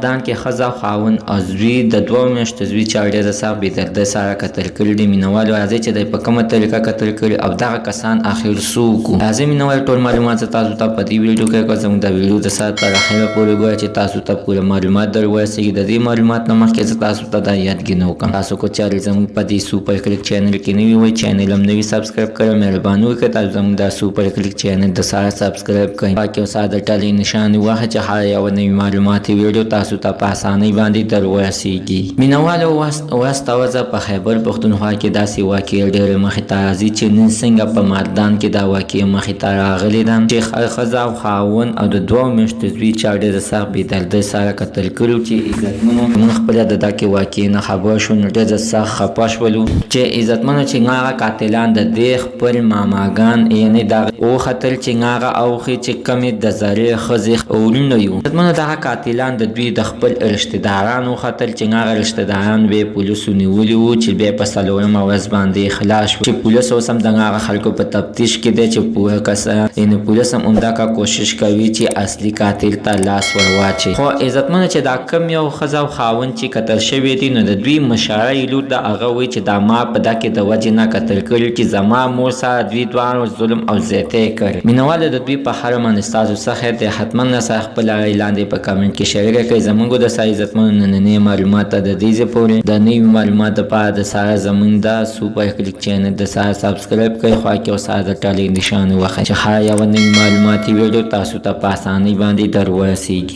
مردان کې ښځه او خاوند او زوی د 2 میاشتو زوی چې ډېره سخت بېدردۍ سره قتل کړي دي. مینوالو راځئ چې دی په کومه طریقه قتل کړي او دغه کسان آخر څوک وو. راځئ مینوالو ټول معلومات زه تاسو ته په دې ویډیو کې کوم. زموږ د ویډیو د سر تر اخره پورې ګورئ چې تاسو ته پوره معلومات در ورسېږي. د دې معلومات نه مخکې زه تاسو ته دا یادګینه وکړم، تاسو که چېرې زموږ په دې سوپر کلیک چینل کې نوي وئ، چینل هم نوي سبسکرایب کړئ، مهرباني وکړئ تاسو زموږ دا سوپر کلیک چینل د سره سبسکرایب کړئ. پاکې او ساده ټلې نشان ووهه چې هر یوه نوي معلوماتي ویډیو تاسو ته په اسانۍ باندې در ورسېږي. مینوالو وروسته ورځ په خیبر پښتونخوا کې داسې واقعې ډېرې مخې ته راځي چې نن څنګه په مردان کې دا واقعې مخې ته راغلې ده چې ښځه او خاوند او د 2 میاشتو زوی چا ډېره سخت بېدردۍ سره قتل کړي چې عزتمنو موږ خپله د دغې واقعې نه خبر شو نو ډېر سخت خفه شولو چې عزتمنو چې هغه قاتلان د دې خپل ماماګان یعنې دغه وختل چې هغه اوښې چې کمې د زړې ښځې ورونه یو. عزتمنو دغه قاتلان د دوی د خپل رشتهداران وختل چې هغه رشتهداران به پولیسو نیولي وو چې بیا په 4مه ورځ باندې خلاص شو چې پولیس اوس هم د هغه خلکو په تفتیش کې دی چې پوهه کسان یعنې پولیس هم همدغه کوشش کوي چې اصلي قاتل ته لاس ور واچوي. خو عزتمنو چې دا کم یو ښځه او خاوند چې قتل شوي دي نو د دوی مشره لور د هغه وایي چې دا ما په دغې د وجې نه قتل کړي چې زما مور سره دوی دواړو ظلم او زیاتی کړی. مینوالو د دوی په هر من ستاسو څه خیر دی، حتما سره خپل رایې لاندې په کمنټ کې شریکه کړئ. زموږ د سره عزتمنو نننۍ معلومات ته د دې ځای پورې د نوي معلومات دپاره د سره زموږ د سوپر کلیک چینل د سره سبسکرایب کړئ، خوا کې او سره د ټلې نشان ووهئ چې هر یوه نوي معلوماتي ویډیو تاسو ته په اسانۍ باندې در ورسېږي.